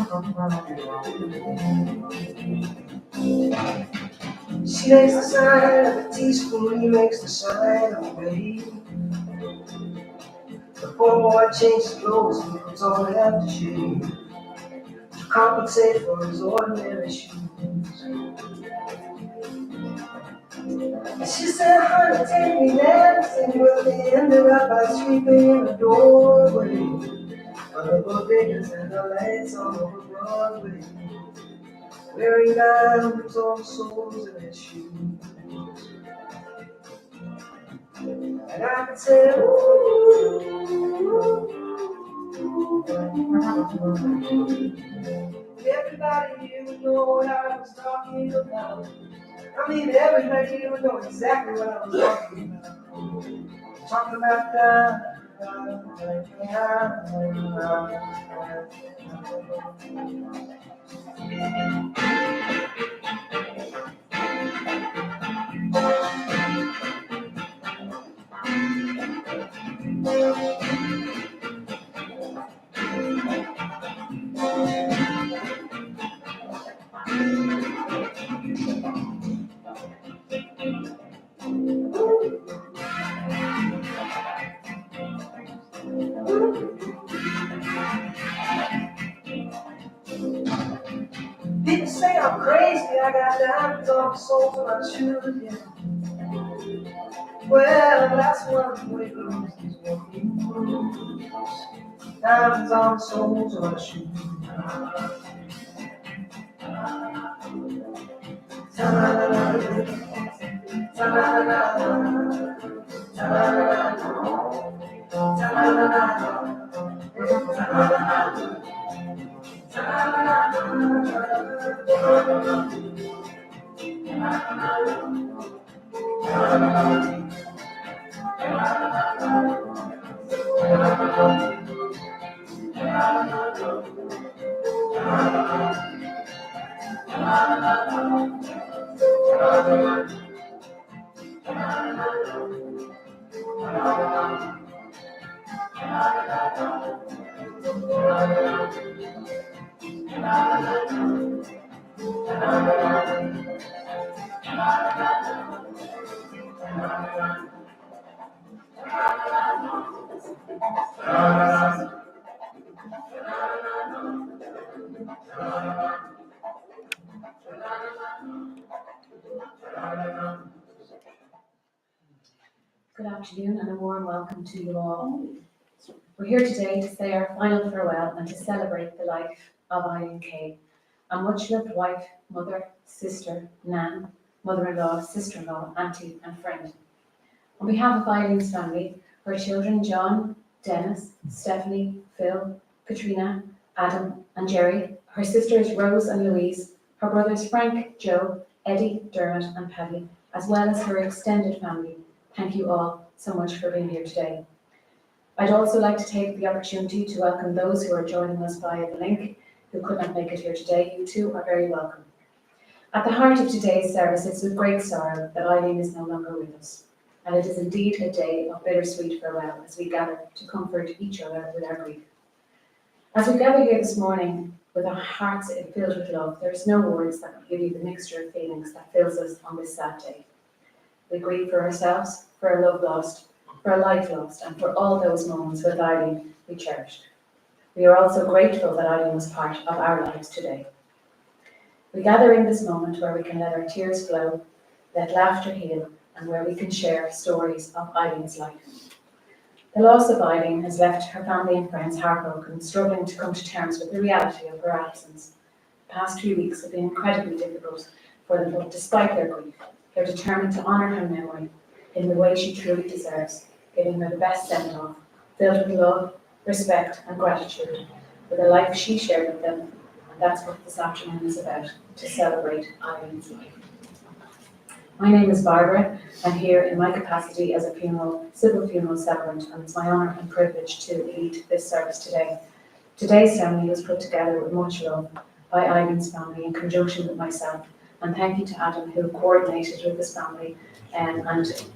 She makes the sign of a teaspoon, he makes the sign of a baby. The poor boy changes clothes and puts on aftershave to compensate for his ordinary shoes. She said, honey, take me dancing, but they ended up by sleeping in the doorway. Under the bakers and the lights all over Broadway, wearing diamonds on the soles of their shoes. And I could say, ooh, everybody here would know what I was talking about. I mean, everybody here would know exactly what I was talking about. Talking about that. People say I'm crazy, I got diamonds on the soles of my shoes, yeah. Well, that's one way to lose these one. Diamonds on the soles of my shoes. Good afternoon and a warm welcome to you all. We're here today to say our final farewell and to celebrate the life of Eileen Kaye, a much-loved wife, mother, sister, nan, mother-in-law, sister-in-law, auntie and friend. On behalf of Eileen's family, her children John, Dennis, Stephanie, Phil, Katrina, Adam and Jerry, her sisters Rose and Louise, her brothers Frank, Joe, Eddie, Dermot and Paddy, as well as her extended family, thank you all so much for being here today. I'd also like to take the opportunity to welcome those who are joining us via the link who could not make it here today. You too are very welcome. At the heart of today's service, it's with great sorrow that Eileen is no longer with us. And it is indeed a day of bittersweet farewell as we gather to comfort each other with our grief. As we gather here this morning with our hearts filled with love, there's no words that can give you the mixture of feelings that fills us on this sad day. We grieve for ourselves, for a love lost, for a life lost, and for all those moments with Eileen we cherished. We are also grateful that Eileen was part of our lives today. We gather in this moment where we can let our tears flow, let laughter heal, and where we can share stories of Eileen's life. The loss of Eileen has left her family and friends heartbroken, struggling to come to terms with the reality of her absence. The past few weeks have been incredibly difficult for them, but despite their grief, they're determined to honour her memory in the way she truly deserves, giving her the best send-off, filled with love, respect and gratitude, for the life she shared with them. And that's what this afternoon is about, to celebrate Eileen's life. My name is Barbara. I'm here in my capacity as a civil funeral celebrant, and it's my honour and privilege to lead this service today. Today's ceremony was put together with much love by Eileen's family in conjunction with myself, and thank you to Adam who coordinated with his family and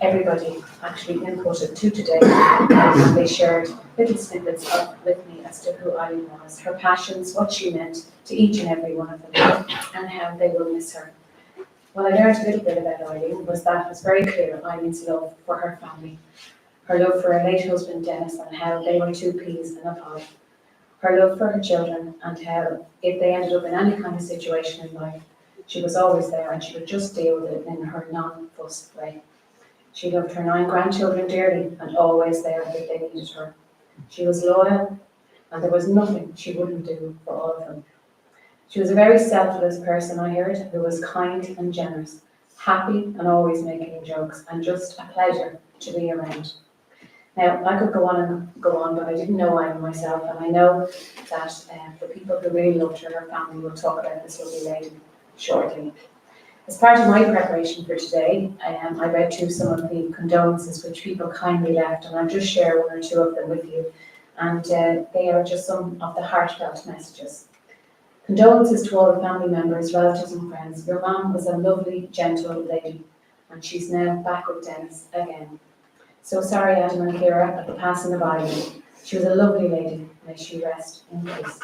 everybody actually inputted to today, and they shared little snippets with me as context of who Eileen was, her passions, what she meant to each and every one of them, and how they will miss her. What I learned a little bit about Eileen was that it was very clear Eileen's love for her family, her love for her late husband Dennis and how they were two peas in a pod, her love for her children and how if they ended up in any kind of situation in life, she was always there and she would just deal with it in her non-fussed way. She loved her 9 grandchildren dearly and always there if they needed her. She was loyal and there was nothing she wouldn't do for all of them. She was a very selfless person, I heard, who was kind and generous, happy and always making jokes, and just a pleasure to be around. Now, I could go on and go on, but I didn't know Eileen myself, and I know that the people who really loved her, her family, will talk about this lovely lady shortly. As part of my preparation for today, I read through some of the condolences which people kindly left, and I'll just share 1 or 2 of them with you, and they are just some of the heartfelt messages. Condolences to all the family members, relatives and friends. Your mum was a lovely, gentle lady, and she's now back with Dennis again. So sorry, Adam and Kira, at the passing of Eileen. She was a lovely lady. May she rest in peace.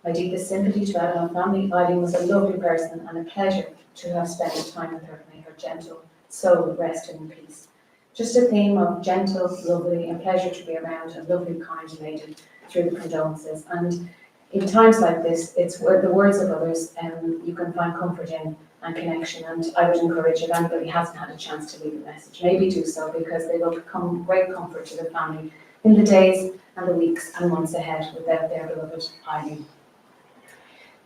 My deepest sympathy to Adam and family. Eileen was a lovely person and a pleasure to have spent time with her. May her gentle soul rest in peace. Just a theme of gentle, lovely, and pleasure to be around, a lovely, kind lady through the condolences. And in times like this, it's the words of others you can find comfort in and connection. And I would encourage, if anybody hasn't had a chance to leave a message, maybe do so, because they will become great comfort to the family in the days and the weeks and months ahead without their beloved Eileen.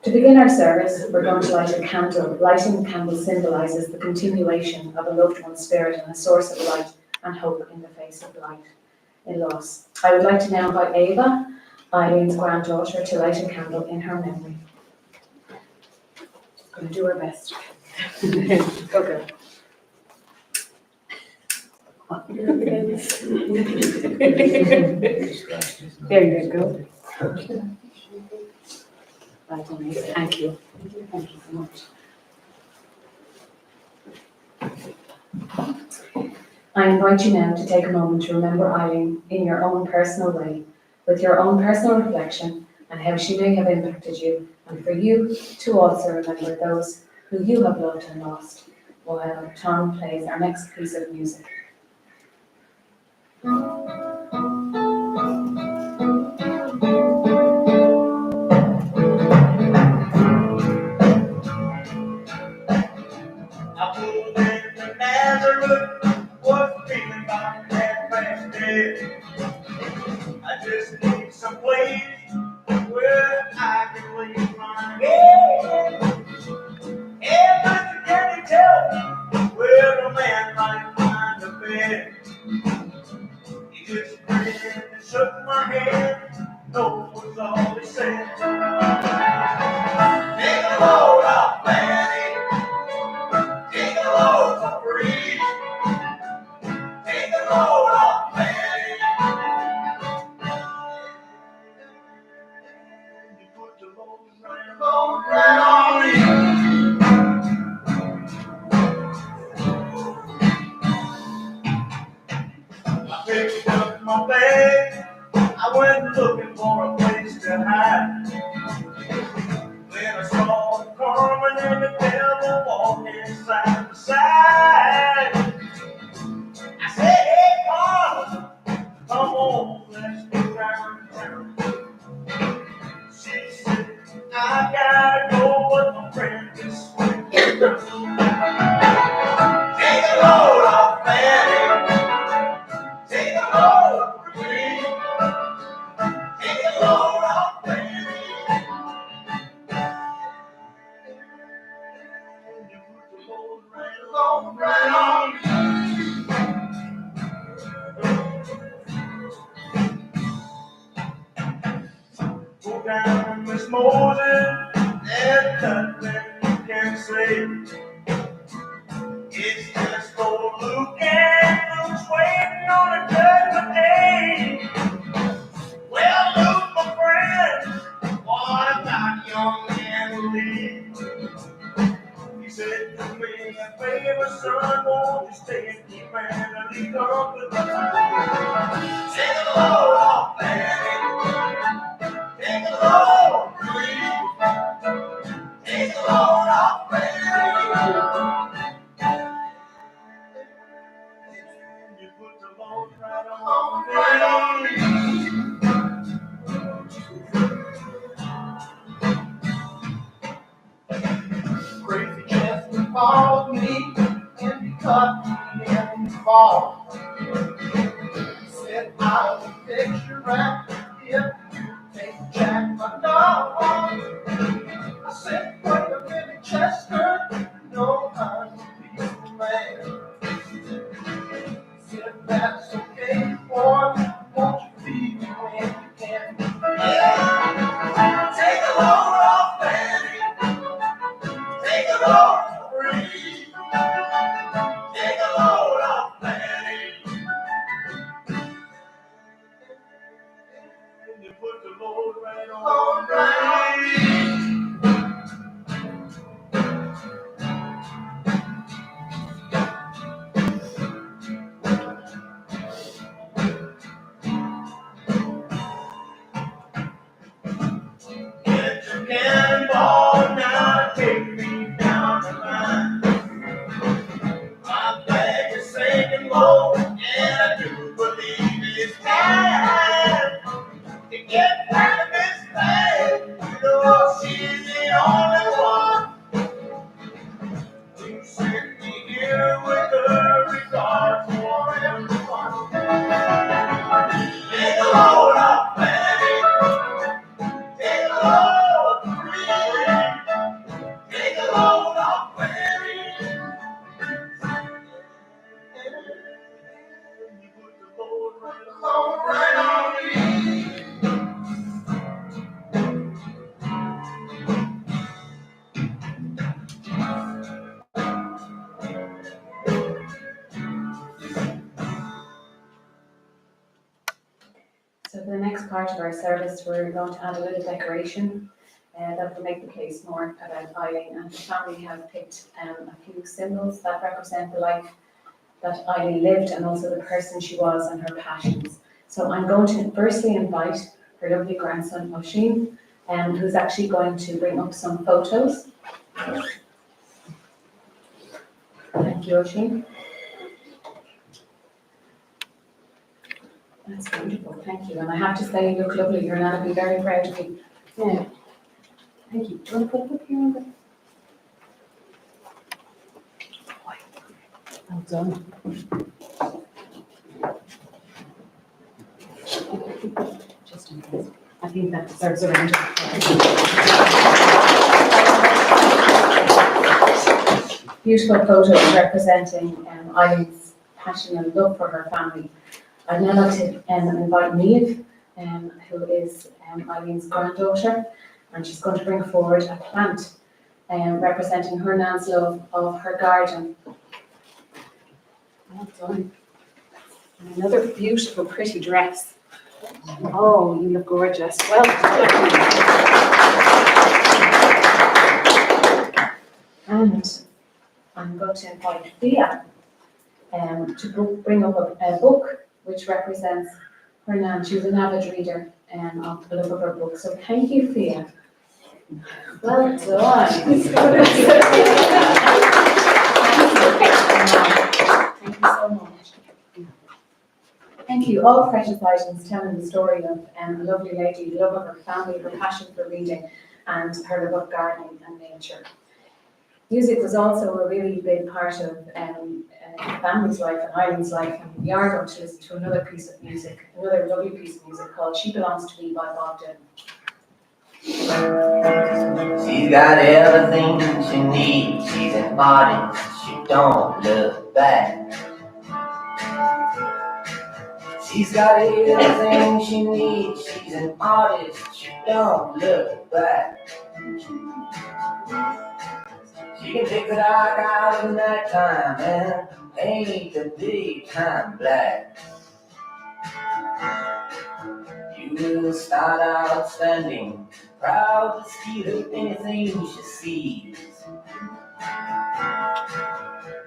To begin our service, we're going to light a candle. Lighting the candle symbolises the continuation of a loved one's spirit and a source of light and hope in the face of life in loss. I would like to now invite Ava, Eileen's granddaughter, to light a candle in her memory. Going to do her best. Go girl. There you go. Right, amazing. Thank you. Thank you so much. I invite you now to take a moment to remember Eileen in your own personal way, with your own personal reflection and how she may have impacted you, and for you to also remember those who you have loved and lost, while Tom plays our next piece of music. I pulled into Nazareth, was feeling like that last day. I just need some place where I can lay my head. And Mr. Can you tell where a man might find a bed? He just grinned and shook my hand. No was all he said. Take a load off, Fanny. Take a load for free. Take a load off, Fanny. You put the load right on me. I picked up my bag. I went looking for a place to hide. Then I saw Carmen and the devil walking side by side. I said, hey, Carmen, come on, let's get downtown. She said, I gotta go, but my friend is swinging. Take a load off, Fanny. Take a load for me. Take a load off, Fanny. You put the load right on me. Go down, Miss Moses, there's nothing you can say. It's just old Luke and Luke's waiting on a judgment day. Well, Luke, my friend, what about young Andy? He said to me, a favor, son, won't you stay and keep Andy company? Take a load off, Fanny. off, baby. You put the load right on me. Crazy chance to follow me, and he cut me in the fall. Said I will fix your rap if you take Jack my dog. I said, but you're really Chester, you know I'm a peaceful man. Said that's okay, boy, won't you feed me when you can? Yeah. Take a load off, baby. Take a load free. Take a load off, baby. You put the load right on me. Get your cannonball now, take me down the line. My flag is sinking low, and I do believe it's time to get out of this bag. You know she's the only one who sent me here with her regard for everyone. Take a load off, baby. Take a load free. Take a load off, baby. You put the load right on me. So for the next part of our service, we're going to add a little decoration that will make the case more about Eileen. And the family have picked a few symbols that represent the life that Eileen lived and also the person she was and her passions. So I'm going to firstly invite her lovely grandson, Oisin, who's actually going to bring up some photos. Thank you, Oisin. That's wonderful, thank you. And I have to say, you look lovely. Your nana will be very proud of you. Yeah. Thank you. Do you want to put it up here on the... Well done. Just in case. I think that deserves a round of applause. Beautiful photos representing Eileen's passion and love for her family. I'd now like to invite Niamh, who is Eileen's granddaughter, and she's going to bring forward a plant representing her nan's love of her garden. Well done. And another beautiful, pretty dress. Oh, you look gorgeous. Well done. And I'm going to invite Thea to bring up a book which represents her nan. She was an avid reader of a lot of her books. So thank you, Thea. Well done. Thank you so much. Thank you. All precious items telling the story of a lovely lady, the love of her family, her passion for reading, and her love of gardening and nature. Music was also a really big part of the family's life and Eileen's life, and we are going to listen to another piece of music, another lovely piece of music called She Belongs to Me by Bob Dylan. She's got everything she needs, she's an artist, she don't look back. She's got everything she needs, she's an artist, she don't look back. She can take the dark out of night time and paint the daytime black. You will start out standing, proud to steal anything she sees.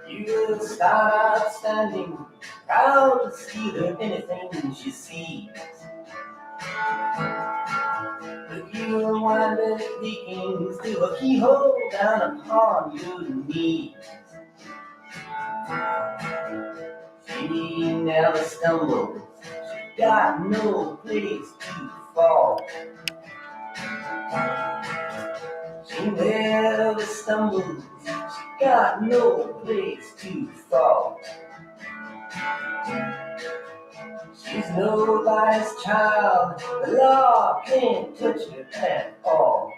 You will start out standing, proud to steal anything she sees. But you will wind up leaking through a keyhole down upon your knees. She never stumbles, she got no place to fall. She never stumbles, she got no place to fall. She's nobody's child, the law can't touch her at all.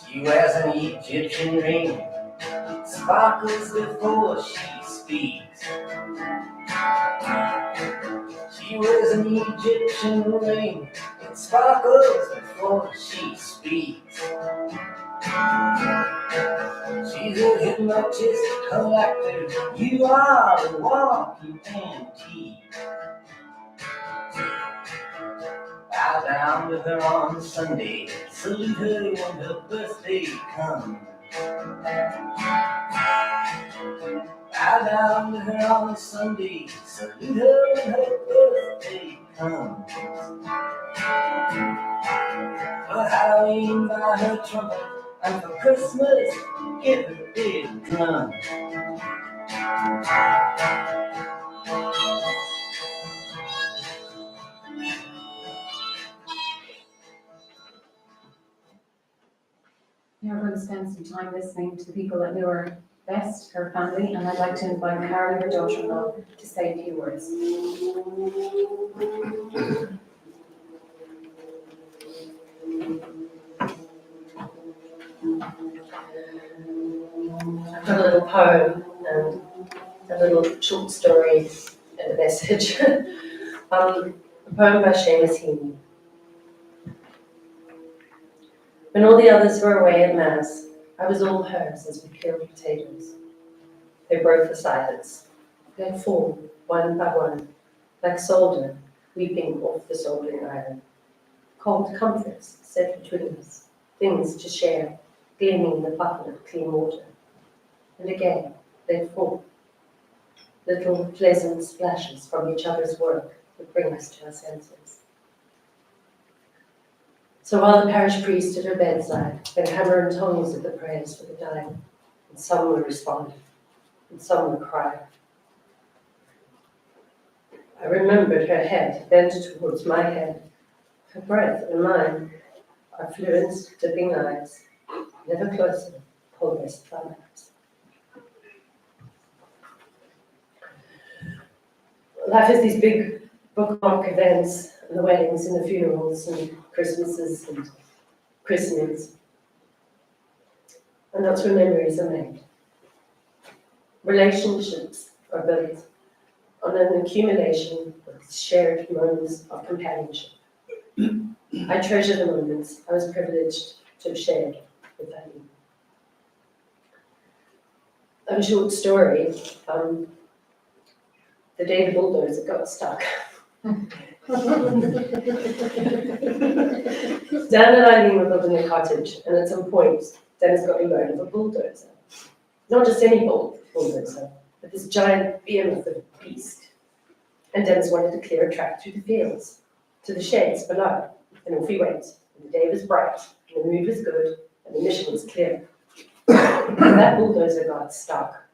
She wears an Egyptian ring, sparkles before she speaks. She wears an Egyptian ring, it sparkles before she speaks. She's a hypnotist collector, you are the walking antique. Bow down to her on Sunday, salute her when her birthday comes. Bow down to her on Sunday, salute her when her birthday comes. For Halloween, buy her trumpet, and for Christmas, give her big drum. Now we're going to spend some time listening to the people that knew her best, her family, and I'd like to invite Carly, her daughter-in-law, to say a few words. I've got a little poem and a little short story and a message. A poem by Seamus Heaney. When all the others were away at Mass, I was all hers as we peeled potatoes. They broke the silence. They'd fall, one by one, like solder weeping off the soldering iron. Cold comforts set between us, things to share, gleaming in the bucket of clean water. And again, they'd fall. Little pleasant splashes from each other's work would bring us to our senses. So while the parish priest at her bedside then hammer and tongs at the prayers for the dying, and some would respond, and some would cry. I remembered her head bent towards my head, her breath and mine, our fluent, dipping eyes, never closer, pulverized thumbs. Life is these big bookmark events, and the weddings and the funerals and Christmases and christenings. And that's where memories are made. Relationships are built on an accumulation of shared moments of companionship. I treasure the moments I was privileged to have shared with Eileen. A short story, the day the bulldozer got stuck. Dan and Eileen were building a cottage, and at some point, Dennis got a loan of a bulldozer. Not just any bulldozer, but this giant behemoth of a beast. And Dennis wanted to clear a track through the fields, to the sheds below, and off he went. And the day was bright, and the mood was good, and the mission was clear. And that bulldozer got stuck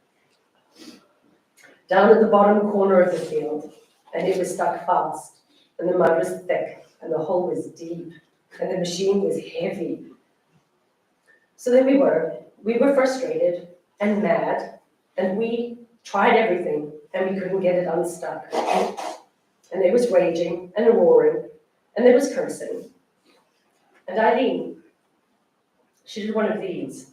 down at the bottom corner of the field, and it was stuck fast, and the mud was thick, and the hole was deep, and the machine was heavy. So there we were frustrated and mad, and we tried everything, and we couldn't get it unstuck. And there was raging and roaring, and there was cursing. And Eileen, she did one of these.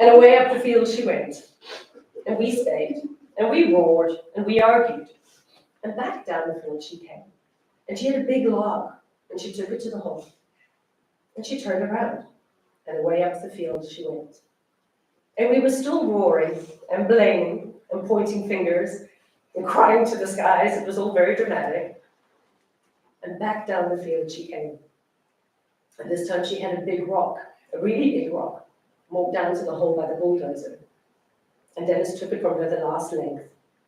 And away up the field she went. And we stayed, and we roared, and we argued. And back down the field she came. And she had a big log, and she took it to the hall. And she turned around, and away up the field she went. And we were still roaring and blaming and pointing fingers and crying to the skies. It was all very dramatic. And back down the field she came. And this time she had a big rock, a really big rock, walked down to the hole by the bulldozer. And Dennis took it from her the last length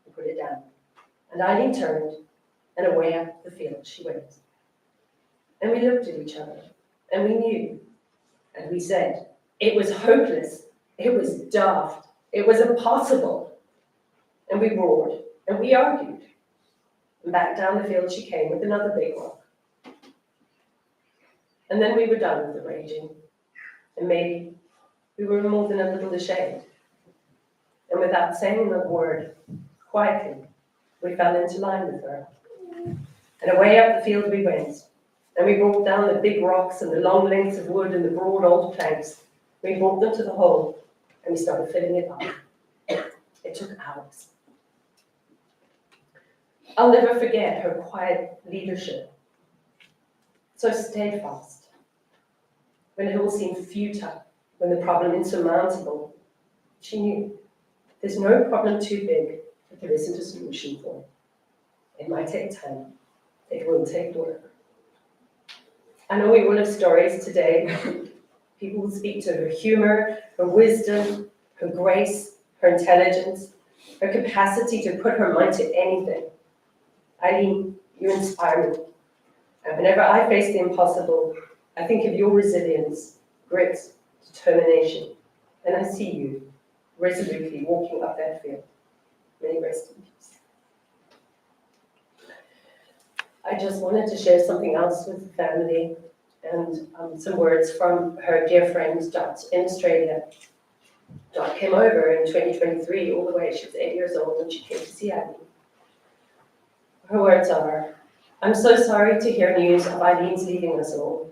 and put it down. And Eileen turned, and away up the field she went. And we looked at each other, and we knew. And we said, it was hopeless, it was daft, it was impossible. And we roared, and we argued. And back down the field she came with another big rock. And then we were done with the raging. And maybe we were more than a little ashamed. And without saying a word, quietly, we fell into line with her. And away up the field we went. And we brought down the big rocks and the long lengths of wood and the broad old planks. We brought them to the hole, and we started filling it up. It took hours. I'll never forget her quiet leadership, so steadfast. When it all seemed futile, when the problem insurmountable, she knew there's no problem too big that there isn't a solution for. It might take time. It will take work. I know we will have stories today. People will speak to her humor, her wisdom, her grace, her intelligence, her capacity to put her mind to anything. Eileen, you inspire me. And whenever I face the impossible, I think of your resilience, grit, determination, and I see you resolutely walking up that field. May you rest in peace. I just wanted to share something else with the family and some words from her dear friend Dot in Australia. Dot came over in 2023 all the way. She was 8 years old and she came to see Eileen. Her words are, I'm so sorry to hear news of Eileen's leaving us all.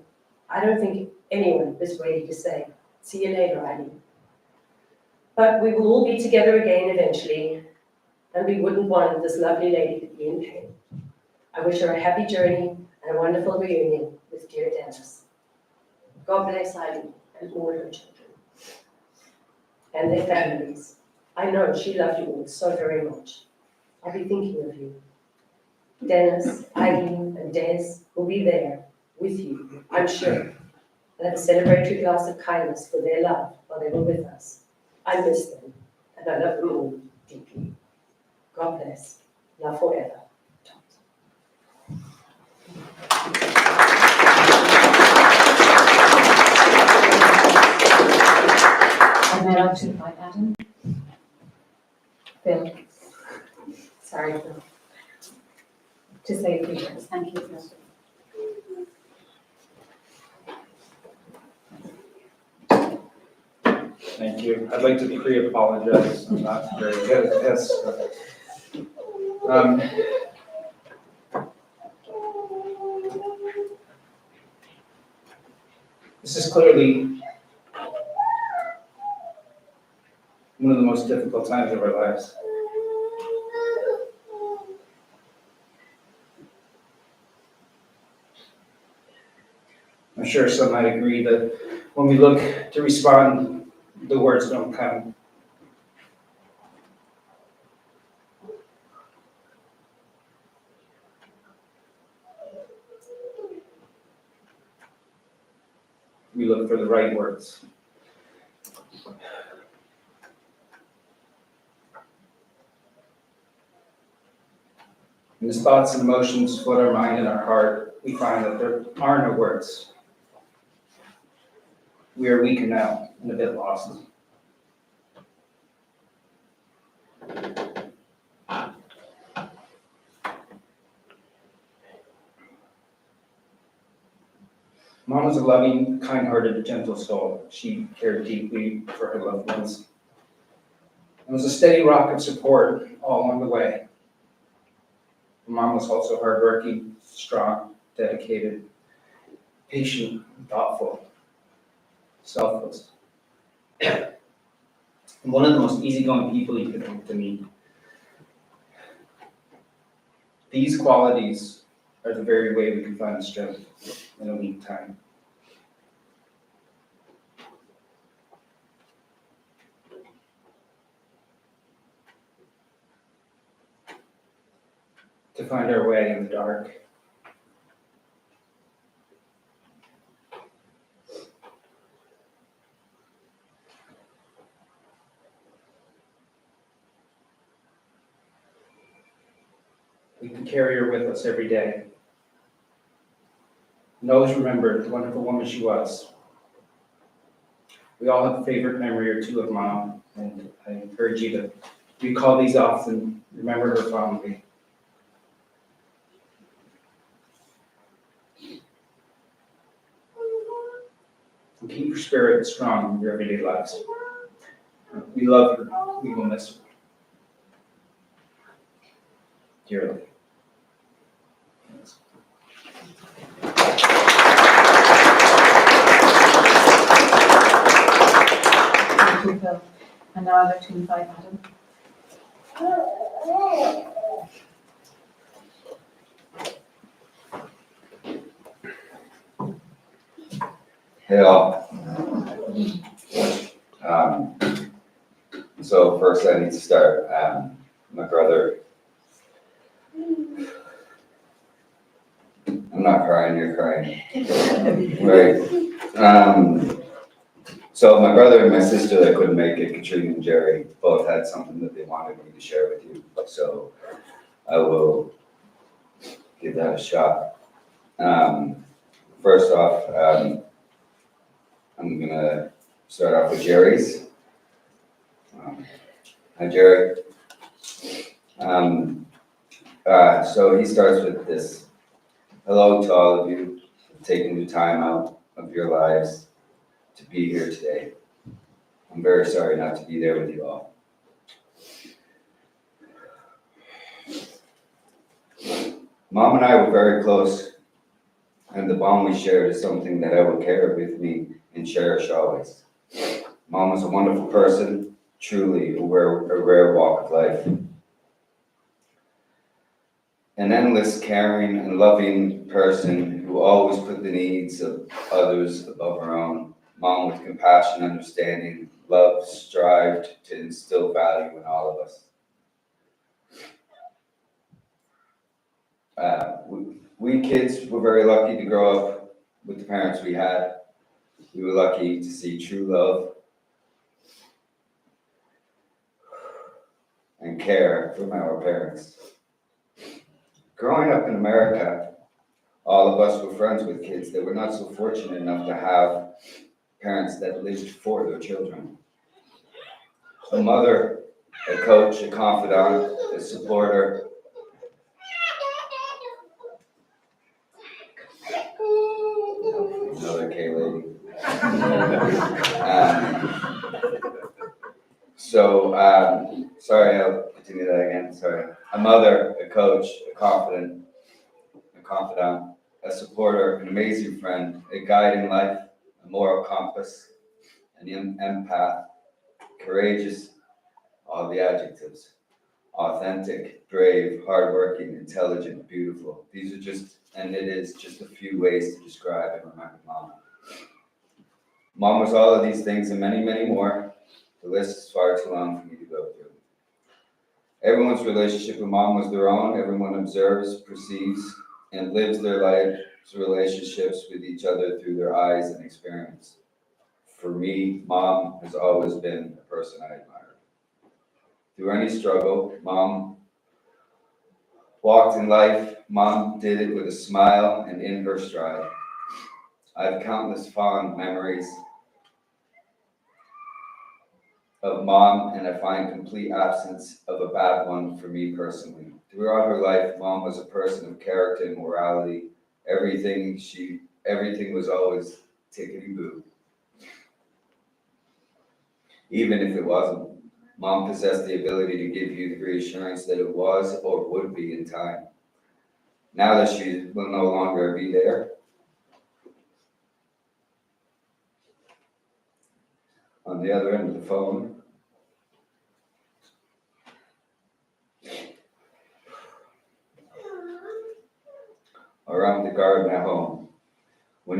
I don't think anyone is ready to say, see you later, Eileen. But we will all be together again eventually, and we wouldn't want this lovely lady to be in pain. I wish her a happy journey and a wonderful reunion with dear Dennis. God bless Eileen and all her children and their families. I know she loved you all so very much. I'll be thinking of you. Dennis, Eileen, and Des will be there with you, I'm sure. And have a celebratory glass of kindness for their love while they were with us. I miss them, and I love them all deeply. God bless. Love forever. I'd now like to invite Adam. Bill. Sorry, Bill. To say a few words. Thank you, Bill. Thank you. I'd like to pre-apologize. I'm not very good at this. This is clearly one of the most difficult times of our lives. I'm sure some might agree that when we look to respond, the words don't come. We look for the right words. And as thoughts and emotions flood our mind and our heart, we find that there are no words. We are weaker now and a bit lost. Mom was a loving, kind-hearted, gentle soul. She cared deeply for her loved ones. It was a steady rock of support all along the way. Mom was also hardworking, strong, dedicated, patient, thoughtful, selfless. And one of the most easygoing people you could hope to meet. These qualities are the very way we can find the strength in a weak time. To find our way in the dark. We can carry her with us every day. And always remember the wonderful woman she was. We all have a favorite memory or two of Mom, and I encourage you to recall these often, remember her fondly. And keep your spirit strong in your everyday lives. We love her. We will miss her dearly. Thank you, Phil. And now I'd like to invite Adam. Hey all. So first I need to start. My brother. I'm not crying, you're crying. Right. So my brother and my sister that couldn't make it, Katrina and Jerry, both had something that they wanted me to share with you. So I will give that a shot. First off, I'm gonna start off with Jerry's. Hi, Jerry. So he starts with this. Hello to all of you for taking the time out of your lives to be here today. I'm very sorry not to be there with you all. Mom and I were very close, and the bond we shared is something that I will carry with me and cherish always. Mom was a wonderful person, truly a rare walk of life. An endless, caring, and loving person who always put the needs of others above her own. Mom with compassion, understanding, love, strived to instill value in all of us. We kids were very lucky to grow up with the parents we had. We were lucky to see true love and care from our parents. Growing up in America, all of us were friends with kids that were not so fortunate enough to have parents that lived for their children. A mother, a coach, a confidant, a supporter. Another Kaye lady. Sorry, I'll continue that again, sorry. A mother, a coach, a confidant, a supporter, an amazing friend, a guide in life, a moral compass, an empath, courageous, all the adjectives, authentic, brave, hardworking, intelligent, beautiful. These are just, and it is just a few ways to describe and remember Mom. Mom was all of these things and many, many more. The list is far too long for me to go through. Everyone's relationship with Mom was their own. Everyone observes, perceives, and lives their lives, relationships with each other through their eyes and experience. For me, Mom has always been a person I admired. Through any struggle, Mom walked in life. Mom did it with a smile and in her stride. I have countless fond memories of Mom, and I find complete absence of a bad one for me personally. Throughout her life, Mom was a person of character and morality. Everything was always tickety-boo. Even if it wasn't, Mom possessed the ability to give you the reassurance that it was or would be in time. Now that she will no longer be there, on the other end of the phone,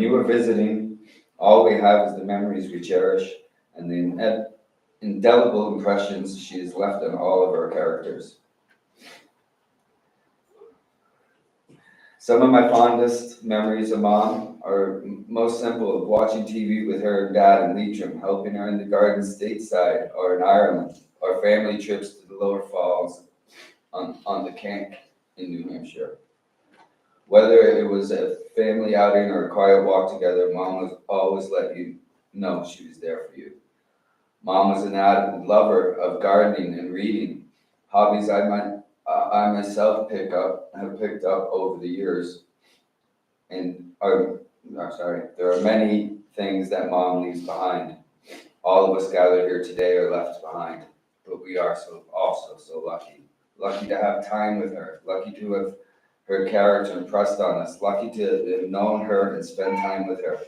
you are visiting, all we have is the memories we cherish and the indelible impressions she has left on all of our characters. Some of my fondest memories of Mom are most simple, of watching TV with her and Dad in Leitrim, helping her in the garden stateside or in Ireland, or family trips to the Lower Falls on the Kank in New Hampshire. Whether it was a family outing or a quiet walk together, Mom was always let you know she was there for you. Mom was an avid lover of gardening and reading, hobbies I myself have picked up over the years. And there are many things that Mom leaves behind. All of us gathered here today are left behind, but we are also so lucky. Lucky to have time with her, lucky to have her character impressed on us, lucky to have known her and spend time with her.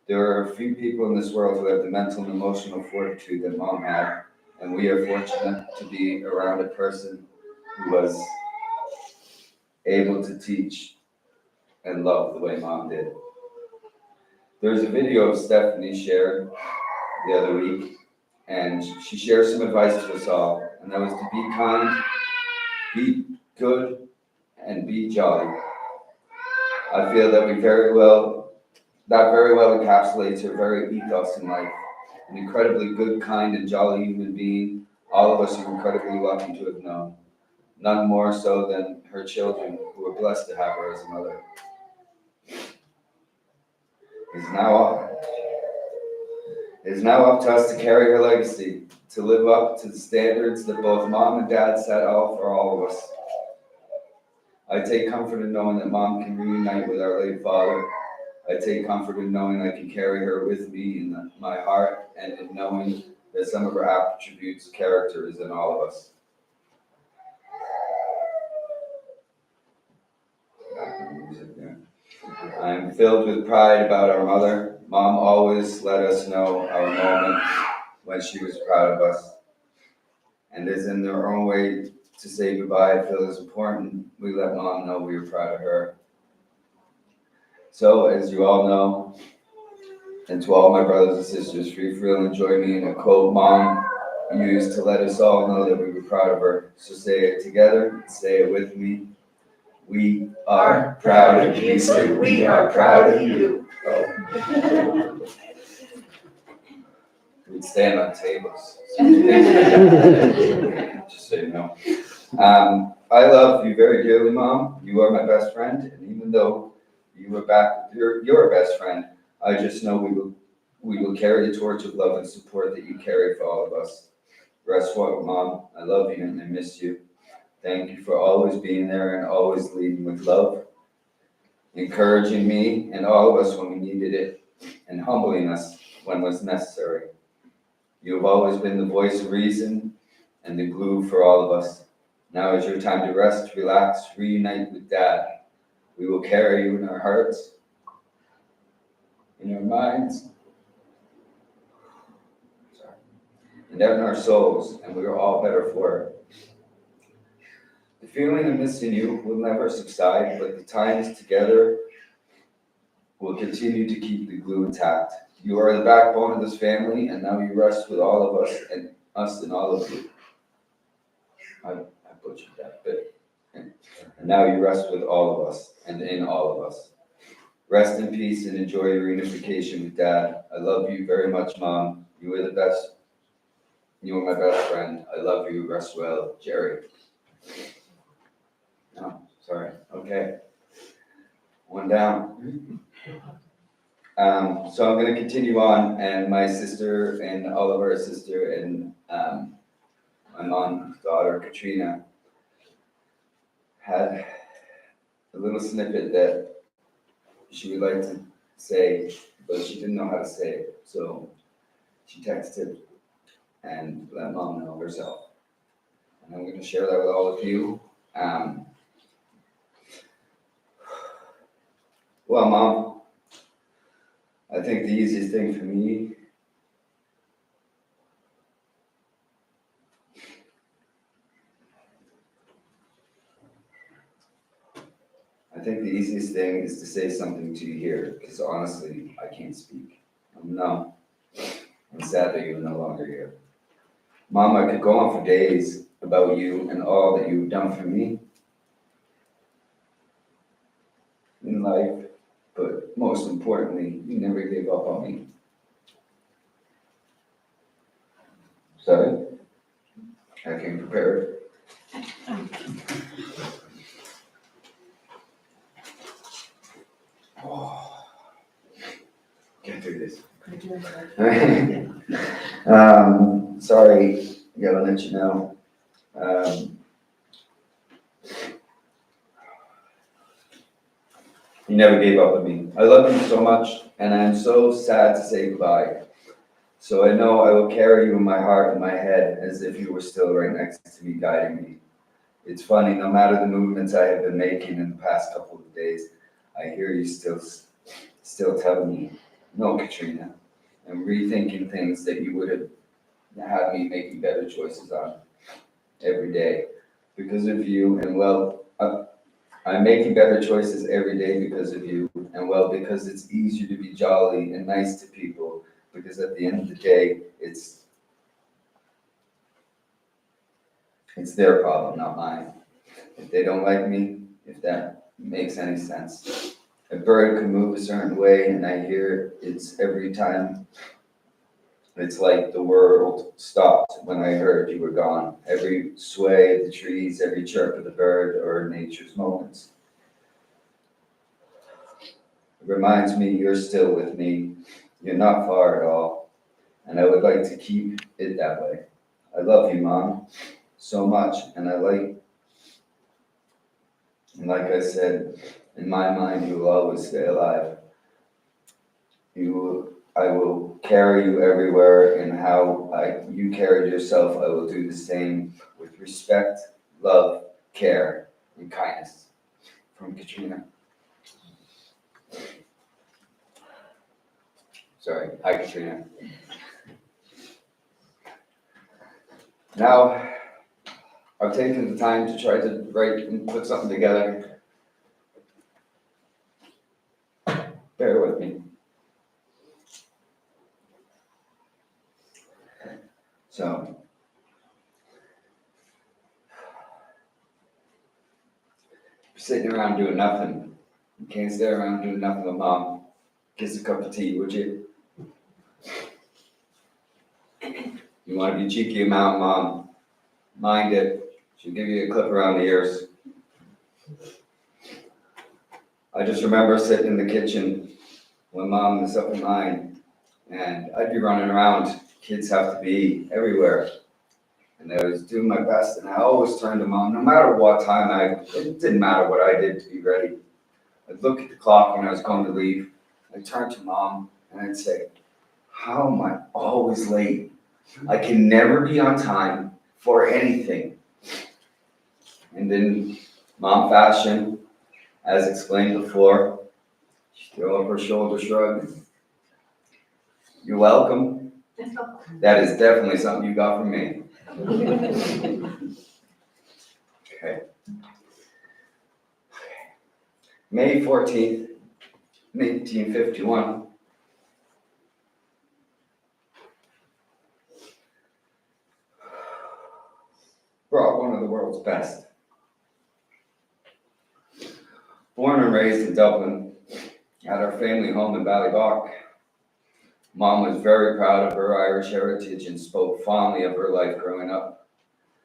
There are a few people in this world who have the mental and emotional fortitude that Mom had, and we are fortunate to be around a person who was able to teach and love the way Mom did. There's a video of Stephanie shared the other week, and she shared some advice to us all, and that was to be kind, be good, and be jolly. I feel that very well encapsulates her very ethos in life. An incredibly good, kind, and jolly human being, all of us are incredibly lucky to have known. None more so than her children, who are blessed to have her as a mother. It is now up to us to carry her legacy, to live up to the standards that both Mom and Dad set out for all of us. I take comfort in knowing that Mom can reunite with our late father. I take comfort in knowing I can carry her with me in my heart, and in knowing that some of her attributes, character is in all of us. I am filled with pride about our mother. Mom always let us know our moment when she was proud of us. And as in their own way to say goodbye, I feel it's important we let Mom know we were proud of her. So, as you all know, and to all my brothers and sisters, feel free to join me in a quote Mom used to let us all know that we were proud of her. So say it together, say it with me. We are proud of you, so we are proud of you. Oh. We'd stand on tables. Just so you know. I love you very dearly, Mom. You are my best friend, and even though you were back with your best friend, I just know we will carry the torch of love and support that you carry for all of us. Rest well, Mom. I love you and I miss you. Thank you for always being there and always leading with love, encouraging me and all of us when we needed it, and humbling us when was necessary. You have always been the voice of reason and the glue for all of us. Now is your time to rest, relax, reunite with Dad. We will carry you in our hearts, in our minds, and in our souls, and we are all better for it. The feeling of missing you will never subside, but the times together will continue to keep the glue intact. You are the backbone of this family, and now you rest with all of us and all of you. I butchered that bit. And now you rest with all of us and in all of us. Rest in peace and enjoy your reunification with Dad. I love you very much, Mom. You are the best. You are my best friend. I love you. Rest well, Jerry. No, sorry. Okay. One down. So I'm going to continue on, and my sister and Oliver's sister and my mom's daughter, Katrina, had a little snippet that she would like to say, but she didn't know how to say it. So she texted and let Mom know herself. And I'm going to share that with all of you. Well, Mom, I think the easiest thing for me easiest thing is to say something to you here, because honestly, I can't speak. I'm numb. I'm sad that you're no longer here. Mom, I could go on for days about you and all that you've done for me in life, but most importantly, you never gave up on me. Sorry, I came prepared. Oh, get through this. Sorry, gotta let you know. You never gave up on me. I love you so much, and I am so sad to say goodbye. So I know I will carry you in my heart and my head as if you were still right next to me, guiding me. It's funny, no matter the movements I have been making in the past couple of days, I hear you still telling me, no, Katrina, and rethinking things that you would have had me making better choices on every day because of you. And well, I'm making better choices every day because of you. And well, because it's easier to be jolly and nice to people, because at the end of the day, it's their problem, not mine. If they don't like me, if that makes any sense. A bird can move a certain way, and I hear it's every time. It's like the world stopped when I heard you were gone. Every sway of the trees, every chirp of the bird, or nature's moments. It reminds me you're still with me. You're not far at all. And I would like to keep it that way. I love you, Mom, so much. And like I said, in my mind, you will always stay alive. I will carry you everywhere, and how you carried yourself, I will do the same with respect, love, care, and kindness. From Katrina. Sorry, hi Katrina. Now, I've taken the time to try to write and put something together. Bear with me. So, sitting around doing nothing. You can't stay around doing nothing with Mom. Get a cup of tea, would you? You want to be cheeky about Mom? Mind it. She'll give you a clip around the ears. I just remember sitting in the kitchen when Mom was up in mine, and I'd be running around. Kids have to be everywhere. And I was doing my best, and I always turned to Mom, no matter what time it didn't matter what I did to be ready. I'd look at the clock when I was going to leave. I'd turn to Mom, and I'd say, how am I always late? I can never be on time for anything. And in Mom fashion, as explained before, she threw up her shoulder shrug. You're welcome. That is definitely something you got from me. Okay. May 14th, 1851. Brought one of the world's best. Born and raised in Dublin, at our family home in Ballybock, Mom was very proud of her Irish heritage and spoke fondly of her life growing up.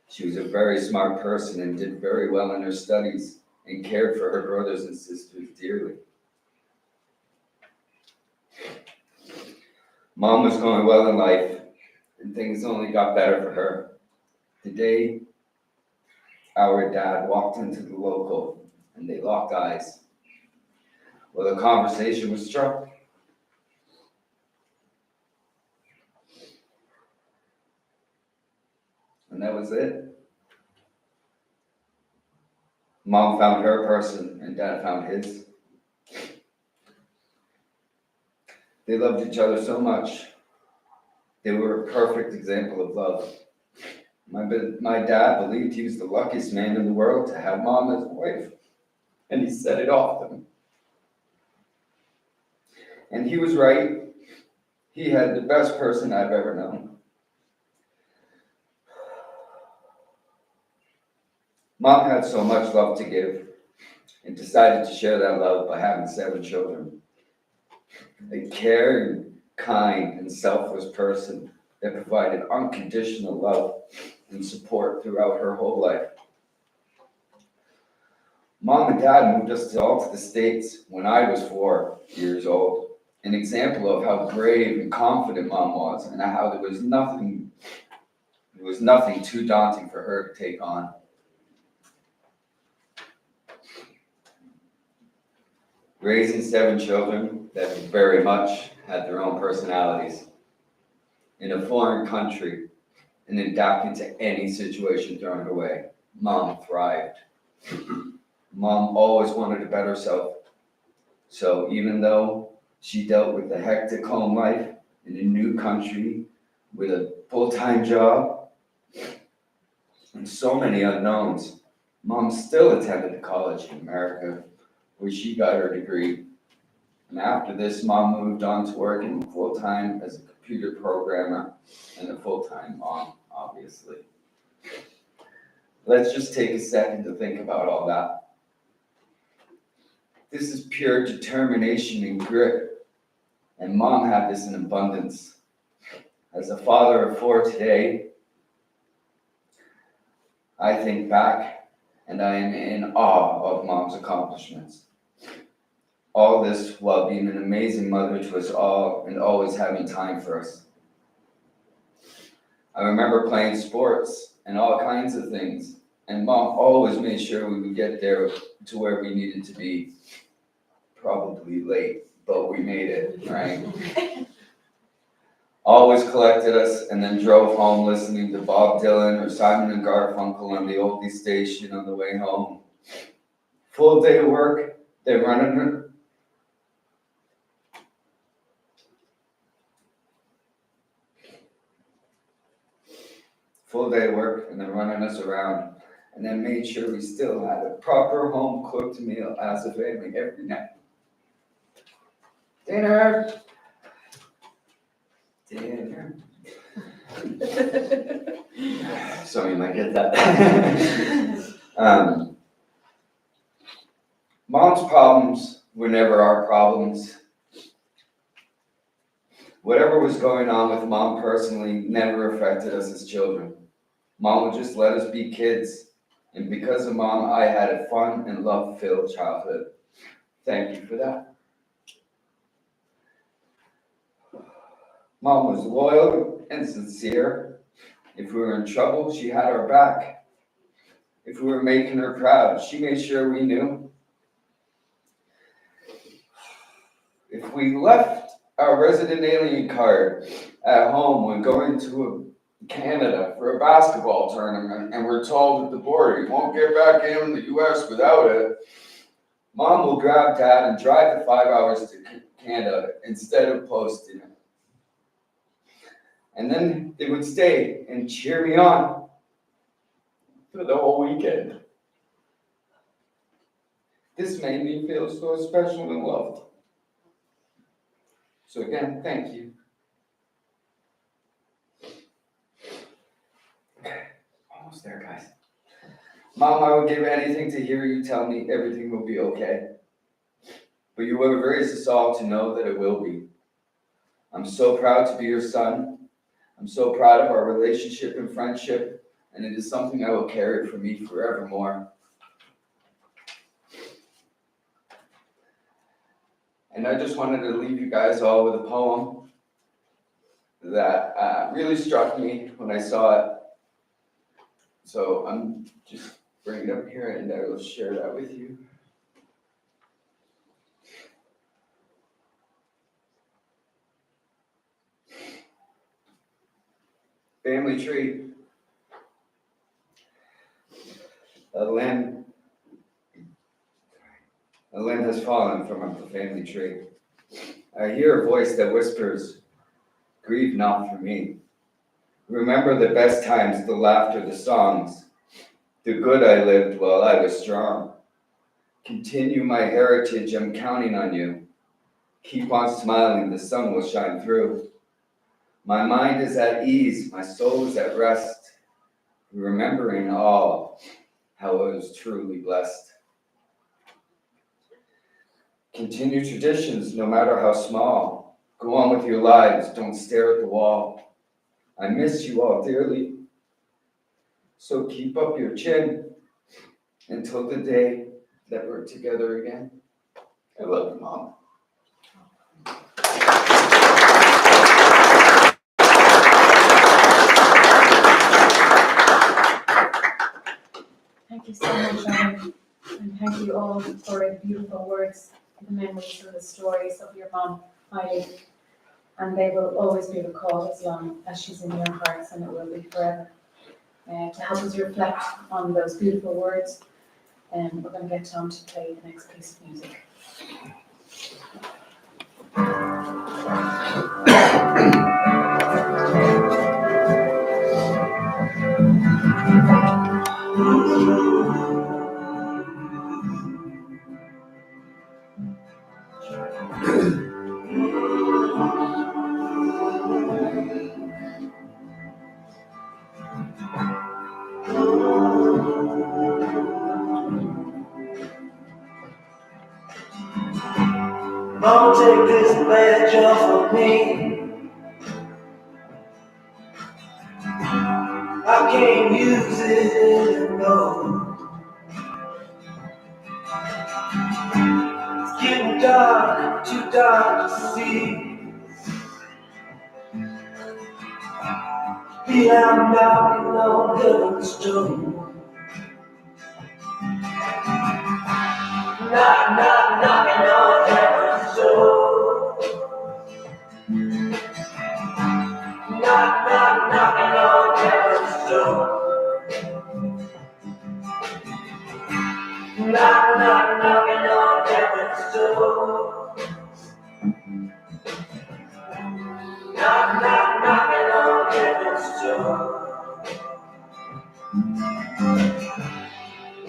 She was a very smart person and did very well in her studies and cared for her brothers and sisters dearly. Mom was going well in life, and things only got better for her. The day our dad walked into the local, and they locked eyes. Well, the conversation was struck. And that was it. Mom found her person, and Dad found his. They loved each other so much. They were a perfect example of love. My dad believed he was the luckiest man in the world to have Mom as a wife. and he said it often. And he was right. He had the best person I've ever known. Mom had so much love to give and decided to share that love by having 7 children. A caring, kind, and selfless person that provided unconditional love and support throughout her whole life. Mom and Dad moved us all to the States when I was 4 years old. An example of how brave and confident Mom was, and how there was nothing too daunting for her to take on. Raising 7 children that very much had their own personalities in a foreign country and adapting to any situation thrown her way, Mom thrived. Mom always wanted to better herself. So even though she dealt with the hectic home life in a new country with a full-time job and so many unknowns, Mom still attended college in America, where she got her degree. And after this, Mom moved on to working full-time as a computer programmer and a full-time mom, obviously. Let's just take a second to think about all that. This is pure determination and grit, and Mom had this in abundance. As a father of 4 today, I think back and I am in awe of Mom's accomplishments. All this while being an amazing mother to us all and always having time for us. I remember playing sports and all kinds of things, and Mom always made sure we would get there to where we needed to be. Probably late, but we made it, right? Always collected us and then drove home listening to Bob Dylan or Simon and Garfunkel on the oldie station on the way home. Full day of work, then running us around, and then made sure we still had a proper home cooked meal as a family every night. Dinner. Some of you might get that. Mom's problems were never our problems. Whatever was going on with Mom personally never affected us as children. Mom would just let us be kids. And because of Mom, I had a fun and love-filled childhood. Thank you for that. Mom was loyal and sincere. If we were in trouble, she had our back. If we were making her proud, she made sure we knew. If we left our resident alien card at home when going to Canada for a basketball tournament and we're told at the border, you won't get back in the US without it, Mom will grab Dad and drive the 5 hours to Canada instead of posting it. And then they would stay and cheer me on for the whole weekend. This made me feel so special and loved. So again, thank you. Okay, almost there, guys. Mom, I would give anything to hear you tell me everything will be okay. But you have raised us all to know that it will be. I'm so proud to be your son. I'm so proud of our relationship and friendship, and it is something I will carry for me forevermore. And I just wanted to leave you guys all with a poem that really struck me when I saw it. So I'm just bringing it up here and I will share that with you. Family tree. A limb has fallen from the family tree. I hear a voice that whispers, grieve not for me. Remember the best times, the laughter, the songs, the good I lived while I was strong. Continue my heritage, I'm counting on you. Keep on smiling, the sun will shine through. My mind is at ease, my soul is at rest, remembering all how I was truly blessed. Continue traditions, no matter how small. Go on with your lives, don't stare at the wall. I miss you all dearly, so keep up your chin until the day that we're together again. I love you, Mom. Thank you so much, Eileen, and thank you all for the beautiful words, the memories and the stories of your mom, Eileen. And they will always be recalled as long as she's in your hearts, and it will be forever. To help us reflect on those beautiful words, we're going to get Tom to play the next piece of music. Mama, take this badge off of me. I can't use it anymore. It's getting dark, too dark to see. Feel I'm knocking on heaven's door. Knock, knock, knocking on heaven's door. Knock, knock, knocking on heaven's door. Knock, knock, knocking on heaven's door. Knock, knock, knocking on heaven's door.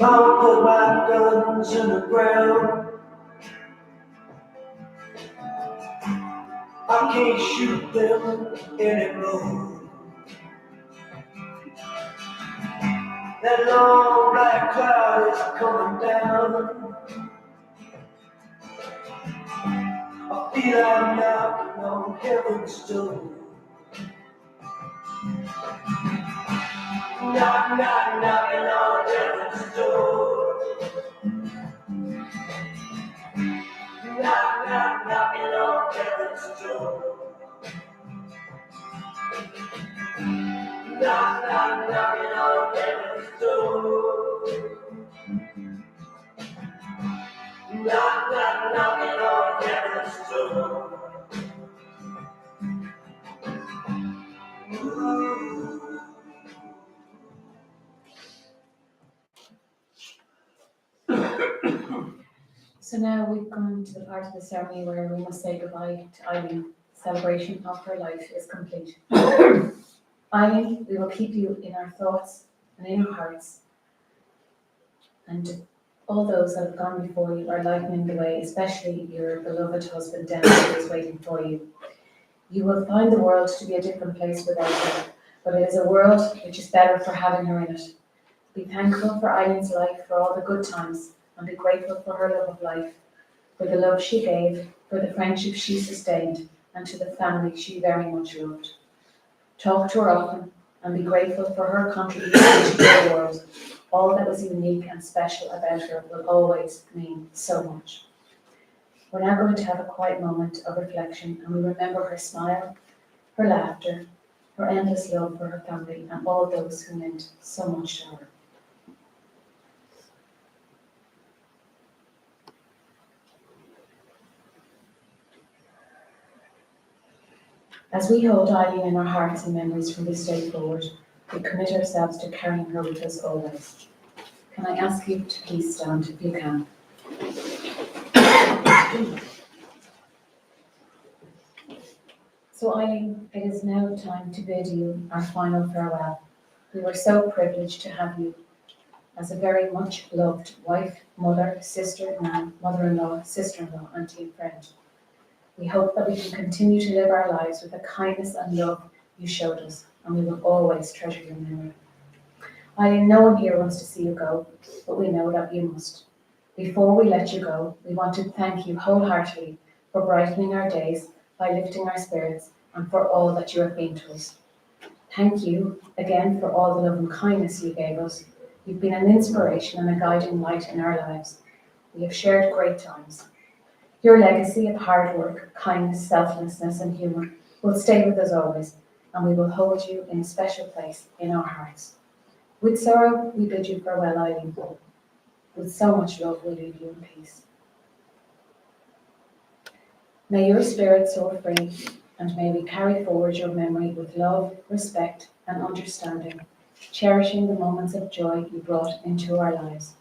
Mama put my guns in the ground. I can't shoot them anymore. That long black cloud is coming down. I feel I'm knocking on heaven's door. Knock, knock, knocking on heaven's door. Knock, knock, knocking on heaven's door. Knock, knock, knocking on heaven's door. Knock, knock, knocking on heaven's door. So now we've come to the part of the ceremony where we must say goodbye to Eileen. Celebration of her life is complete. Eileen, we will keep you in our thoughts and in our hearts. And all those that have gone before you are lightening the way, especially your beloved husband Dennis, who is waiting for you. You will find the world to be a different place without her, but it is a world which is better for having her in it. Be thankful for Eileen's life, for all the good times, and be grateful for her love of life, for the love she gave, for the friendship she sustained, and to the family she very much loved. Talk to her often, and be grateful for her contribution to your world. All that was unique and special about her will always mean so much. We're now going to have a quiet moment of reflection, and we remember her smile, her laughter, her endless love for her family, and all those who meant so much to her. As we hold Eileen in our hearts and memories from this day forward, we commit ourselves to carrying her with us always. Can I ask you to please stand if you can? So Eileen, it is now time to bid you our final farewell. We were so privileged to have you as a very much loved wife, mother, sister, nan, mother-in-law, sister-in-law, auntie and friend. We hope that we can continue to live our lives with the kindness and love you showed us, and we will always treasure your memory. Eileen, no one here wants to see you go, but we know that you must. Before we let you go, we want to thank you wholeheartedly for brightening our days by lifting our spirits and for all that you have been to us. Thank you again for all the love and kindness you gave us. You've been an inspiration and a guiding light in our lives. We have shared great times. Your legacy of hard work, kindness, selflessness and humour will stay with us always, and we will hold you in a special place in our hearts. With sorrow, we bid you farewell, Eileen. With so much love, we leave you in peace. May your spirit soar free, and may we carry forward your memory with love, respect, and understanding, cherishing the moments of joy you brought into our lives.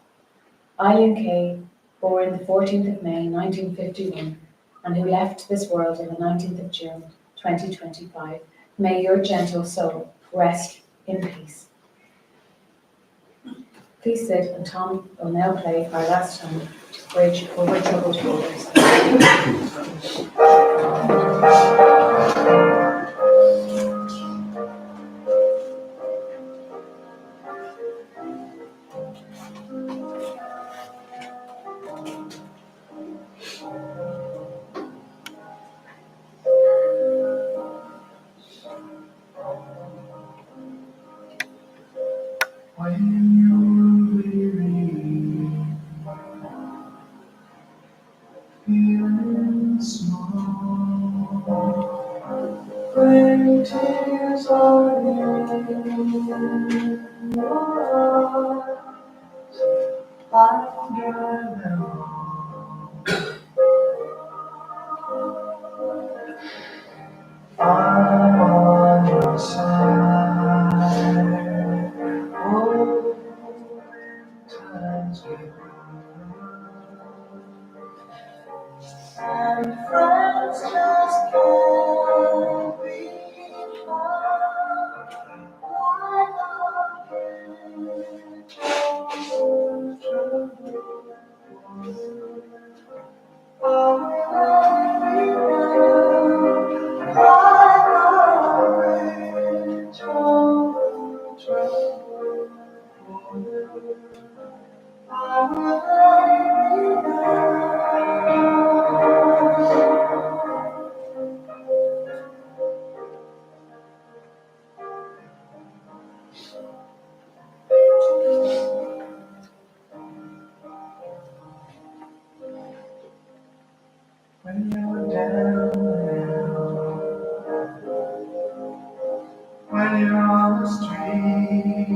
Eileen Kaye, born the 14th of May 1951, and who left this world on the 19th of June 2025, may your gentle soul rest in peace. Please sit, and Tom will now play our last song, Bridge Over Troubled Waters. When you're weary, feeling small, when tears are in your eyes, I'll dry them all. I'm on your side. Oh, times get rough, and friends just can't be found like a bridge over troubled water. I will lay me down like a bridge over troubled water. I will lay me down when you're down now, when you're on the street,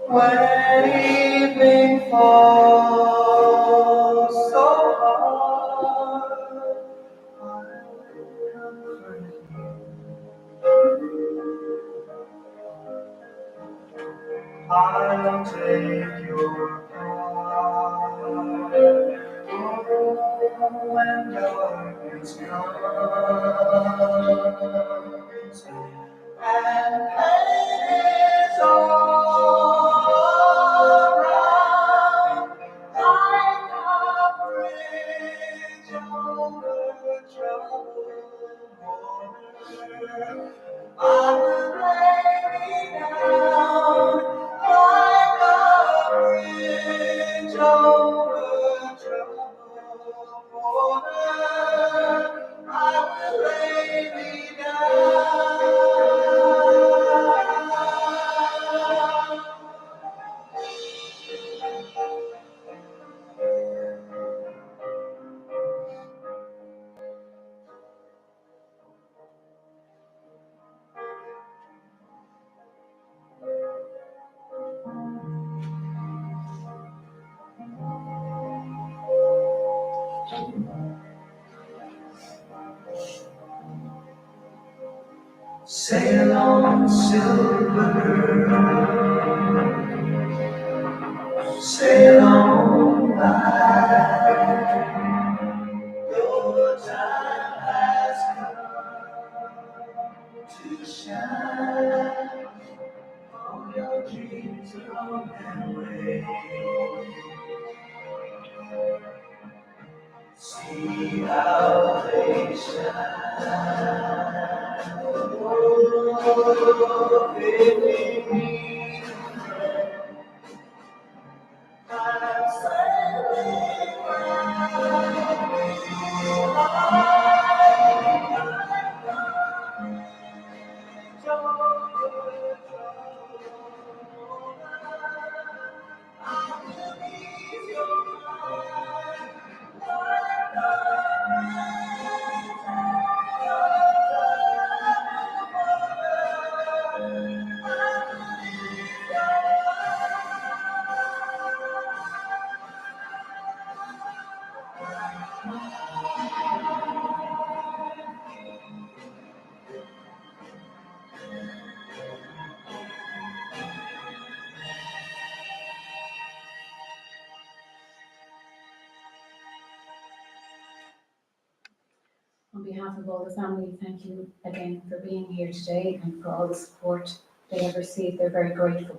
when evening falls so hard, I'll comfort you. I'll take your part. Oh, when darkness comes and pain is all around, like a bridge over troubled water, I will lay me down like a bridge over troubled water. I will lay me down. Sail on, silver bird, sail on by. Your time has come to shine. All your dreams to come and wait. See how they shine. Oh, baby, I'm On behalf of all the family, thank you again for being here today and for all the support they have received. They're very grateful.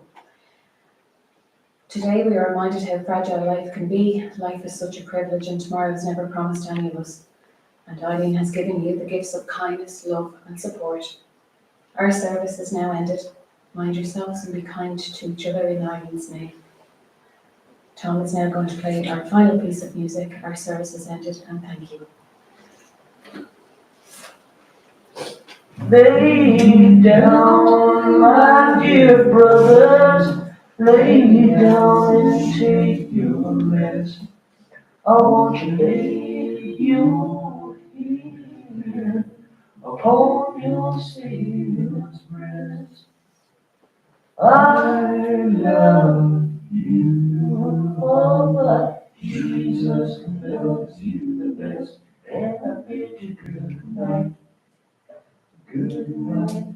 Today we are reminded how fragile life can be. Life is such a privilege and tomorrow is never promised to any of us. And Eileen has given you the gifts of kindness, love and support. Our service is now ended. Mind yourselves and be kind to each other in Eileen's name. Tom is now going to play our final piece of music. Our service is ended and thank you. lay down, my dear brothers, lay down and take your rest. I want to lay you here upon your Savior's breast. I love you, oh, but Jesus loves you the best. And I bid you good night, good night,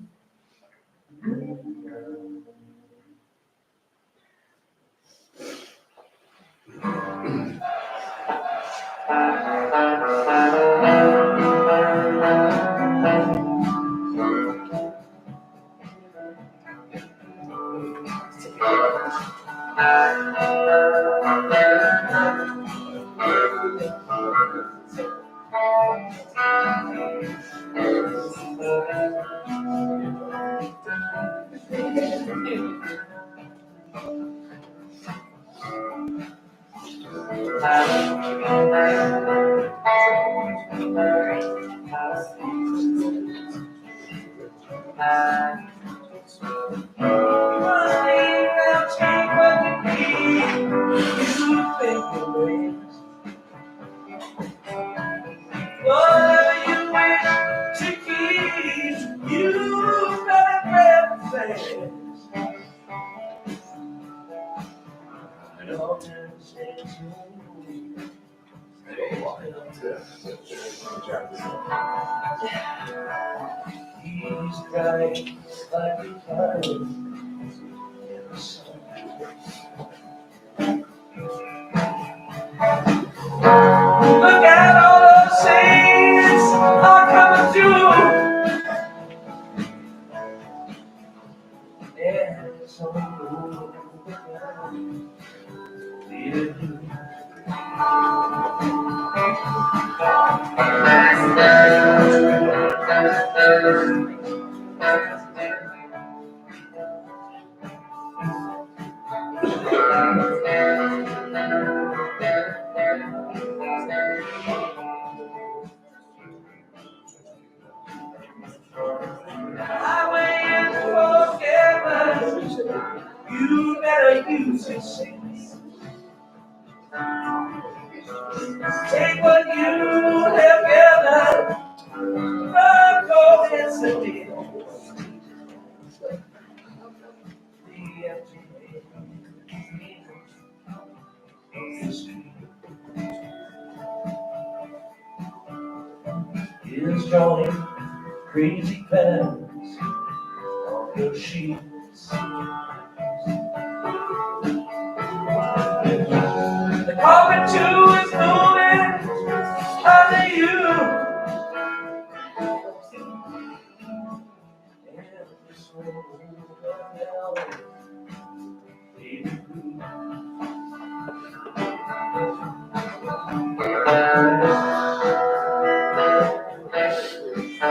good night. What you wish to keep, you better grab fast. I don't understand you. He's crying like a child. Look at all those saints are coming through. And it's all over. Highway and forgiveness, you better use your sense. Take what you have gathered, run coincidence. The empty is drawing crazy patterns on your sheets. The carpet too is moving under you. And this road now All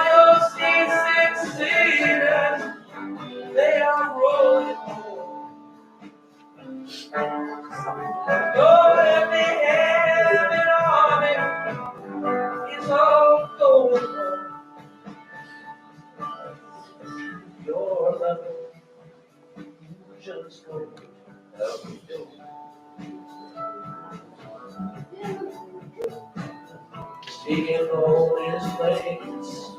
your C6 leaders, they are rolling home. Your every hand and army is all going home. Your loving, just go help me do. Speaking the holiest place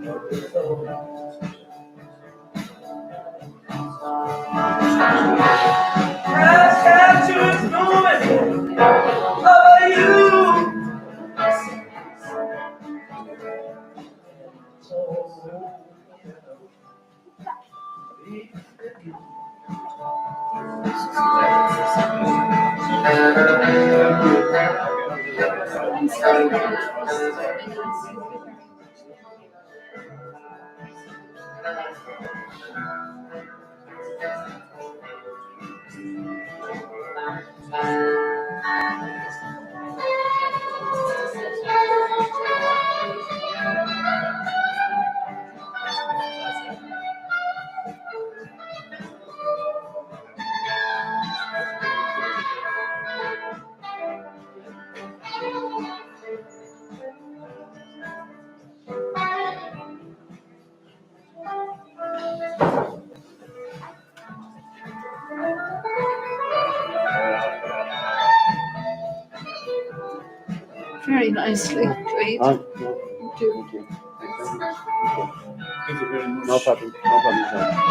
of the soul. Grass statue is moving over you. So, be good. Very nicely played. No problem. No problem.